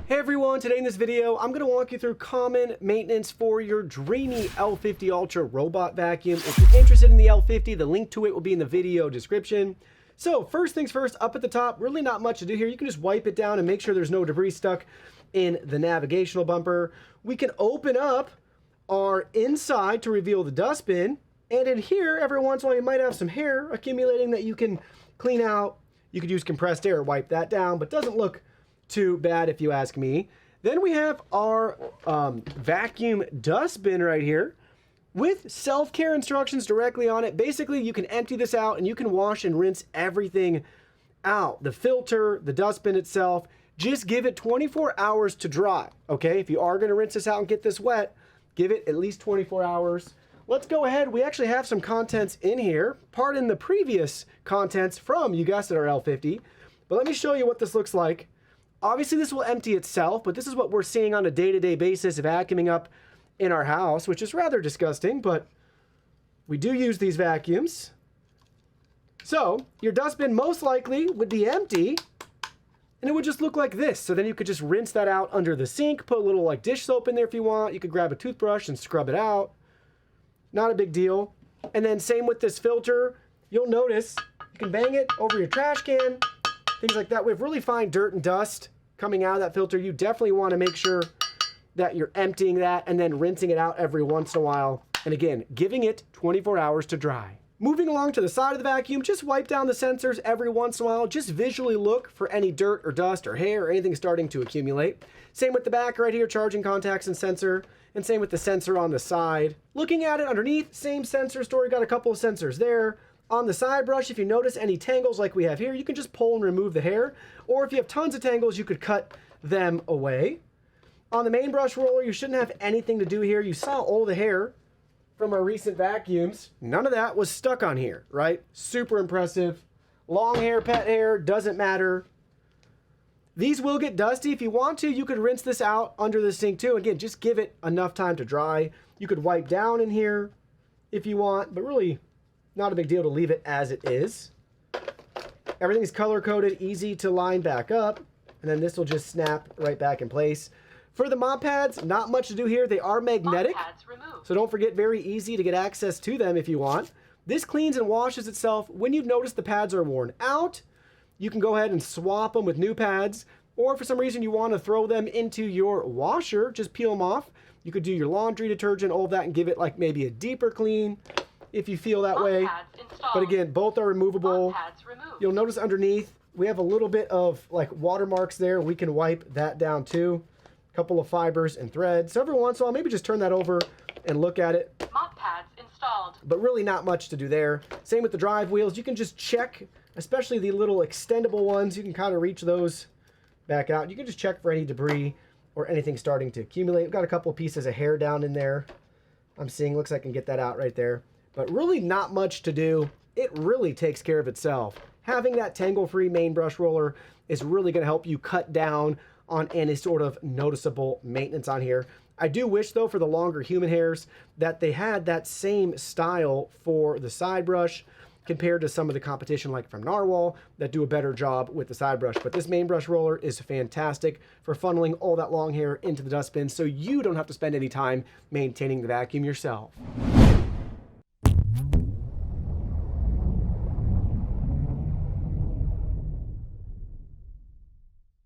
Hey everyone, today in this video, I'm going to walk you through common maintenance for your Dreame L50 Ultra robot vacuum. If you're interested in the L50, the link to it will be in the video description. So first things first, up at the top, really not much to do here. You can just wipe it down and make sure there's no debris stuck in the navigational bumper. We can open up our inside to reveal the dustbin. And in here, every once in a while, you might have some hair accumulating that you can clean out. You could use compressed air, wipe that down, but doesn't look too bad if you ask me. Then we have our vacuum dustbin right here with self-care instructions directly on it. Basically, you can empty this out and you can wash and rinse everything out. The filter, the dustbin itself, just give it 24 hours to dry, okay? If you are gonna rinse this out and get this wet, give it at least 24 hours. Let's go ahead. We actually have some contents in here. Pardon the previous contents from, you guessed it, our L50. But let me show you what this looks like. Obviously, this will empty itself, but this is what we're seeing on a day-to-day basis, vacuuming up in our house, which is rather disgusting, but we do use these vacuums. So your dustbin most likely would be empty, and it would just look like this. So then you could just rinse that out under the sink, put a little like dish soap in there if you want. You could grab a toothbrush and scrub it out. Not a big deal. And then same with this filter. You'll notice you can bang it over your trash can, things like that. We have really fine dirt and dust coming out of that filter. You definitely want to make sure that you're emptying that and then rinsing it out every once in a while. And again, giving it 24 hours to dry. Moving along to the side of the vacuum, just wipe down the sensors every once in a while. Just visually look for any dirt or dust or hair or anything starting to accumulate. Same with the back right here, charging contacts and sensor. And same with the sensor on the side. Looking at it underneath, same sensor story. Got a couple of sensors there. On the side brush, if you notice any tangles like we have here, you can just pull and remove the hair. Or if you have tons of tangles, you could cut them away. On the main brush roller, you shouldn't have anything to do here. You saw all the hair from our recent vacuums. None of that was stuck on here, right? Super impressive. Long hair, pet hair, doesn't matter. These will get dusty. If you want to, you could rinse this out under the sink too. Again, just give it enough time to dry. You could wipe down in here if you want, but really not a big deal to leave it as it is. Everything is color coded, easy to line back up, and then this will just snap right back in place. For the mop pads, not much to do here. They are magnetic, so don't forget, very easy to get access to them if you want. This cleans and washes itself. When you've noticed the pads are worn out, you can go ahead and swap them with new pads, or if for some reason you want to throw them into your washer, just peel them off. You could do your laundry detergent, all of that, and give it like maybe a deeper clean if you feel that way. But again, both are removable. You'll notice underneath we have a little bit of like watermarks there. We can wipe that down too. A couple of fibers and threads. So every once in a while, maybe just turn that over and look at it. Mop pads installed. But really not much to do there. Same with the drive wheels. You can just check, especially the little extendable ones. You can kind of reach those back out. You can just check for any debris or anything starting to accumulate. We've got a couple of pieces of hair down in there. I'm seeing, looks like I can get that out right there. But really not much to do. It really takes care of itself. Having that tangle-free main brush roller is really going to help you cut down on any sort of noticeable maintenance on here. I do wish, though, for the longer human hairs that they had that same style for the side brush compared to some of the competition like from Narwhal that do a better job with the side brush. But this main brush roller is fantastic for funneling all that long hair into the dustbin so you don't have to spend any time maintaining the vacuum yourself.